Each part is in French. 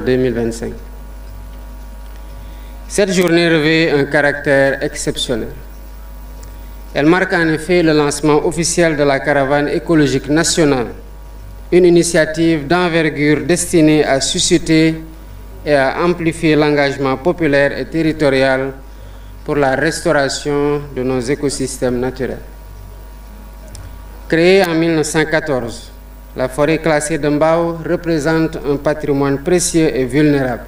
2025. Cette journée revêt un caractère exceptionnel. Elle marque en effet le lancement officiel de la caravane écologique nationale, une initiative d'envergure destinée à susciter et à amplifier l'engagement populaire et territorial pour la restauration de nos écosystèmes naturels. Créée en 1914, la forêt classée de Mbao représente un patrimoine précieux et vulnérable.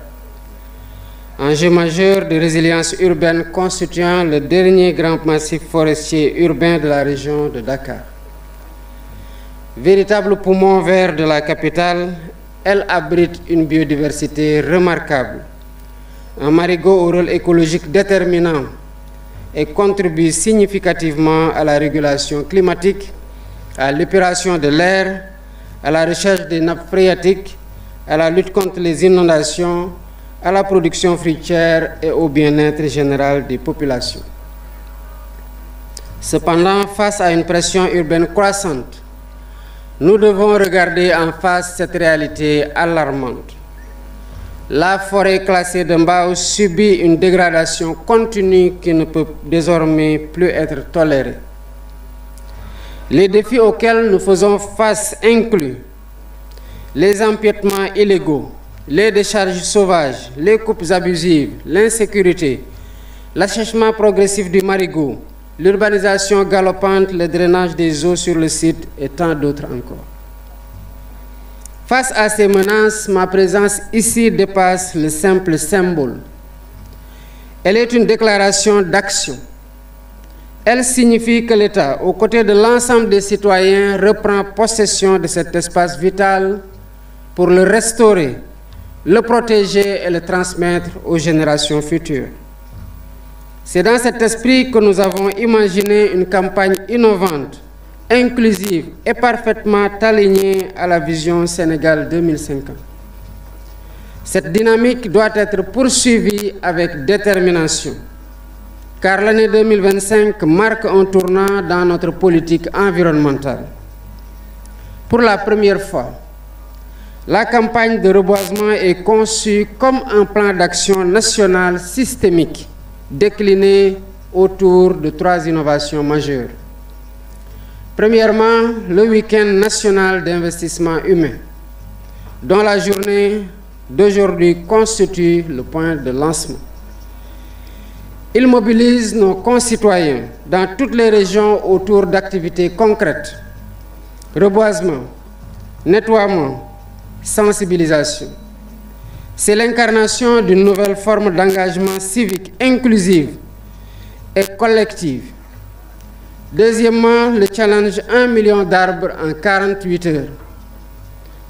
Enjeu majeur de résilience urbaine constituant le dernier grand massif forestier urbain de la région de Dakar. Véritable poumon vert de la capitale, elle abrite une biodiversité remarquable, un marigot au rôle écologique déterminant et contribue significativement à la régulation climatique, à l'épuration de l'air, à la recherche des nappes phréatiques, à la lutte contre les inondations, à la production fruitière et au bien-être général des populations. Cependant, face à une pression urbaine croissante, nous devons regarder en face cette réalité alarmante. La forêt classée de Mbao subit une dégradation continue qui ne peut désormais plus être tolérée. Les défis auxquels nous faisons face incluent les empiètements illégaux, les décharges sauvages, les coupes abusives, l'insécurité, l'assèchement progressif du marigot, l'urbanisation galopante, le drainage des eaux sur le site et tant d'autres encore. Face à ces menaces, ma présence ici dépasse le simple symbole. Elle est une déclaration d'action. Elle signifie que l'État, aux côtés de l'ensemble des citoyens, reprend possession de cet espace vital pour le restaurer, le protéger et le transmettre aux générations futures. C'est dans cet esprit que nous avons imaginé une campagne innovante, inclusive et parfaitement alignée à la vision Sénégal 2050. Cette dynamique doit être poursuivie avec détermination, car l'année 2025 marque un tournant dans notre politique environnementale. Pour la première fois, la campagne de reboisement est conçue comme un plan d'action national systémique, décliné autour de 3 innovations majeures. Premièrement, le week-end national d'investissement humain, dont la journée d'aujourd'hui constitue le point de lancement. Il mobilise nos concitoyens dans toutes les régions autour d'activités concrètes: reboisement, nettoiement, sensibilisation. C'est l'incarnation d'une nouvelle forme d'engagement civique inclusive et collective. Deuxièmement, le challenge 1 million d'arbres en 48 heures,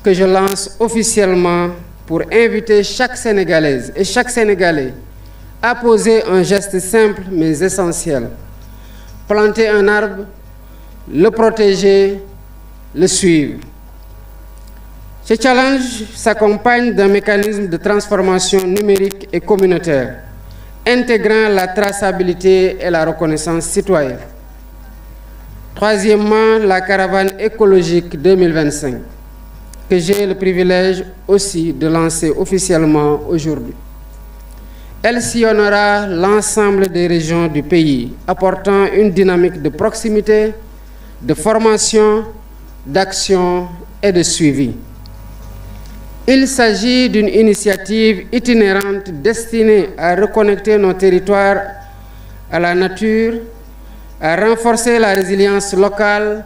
que je lance officiellement pour inviter chaque Sénégalaise et chaque Sénégalais à poser un geste simple mais essentiel: planter un arbre, le protéger, le suivre. Ce challenge s'accompagne d'un mécanisme de transformation numérique et communautaire, intégrant la traçabilité et la reconnaissance citoyenne. Troisièmement, la caravane écologique 2025, que j'ai le privilège aussi de lancer officiellement aujourd'hui. Elle sillonnera l'ensemble des régions du pays, apportant une dynamique de proximité, de formation, d'action et de suivi. Il s'agit d'une initiative itinérante destinée à reconnecter nos territoires à la nature, à renforcer la résilience locale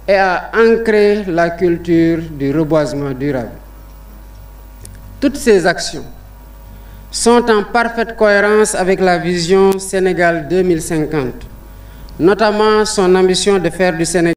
et à ancrer la culture du reboisement durable. Toutes ces actions sont en parfaite cohérence avec la vision Sénégal 2050, notamment son ambition de faire du Sénégal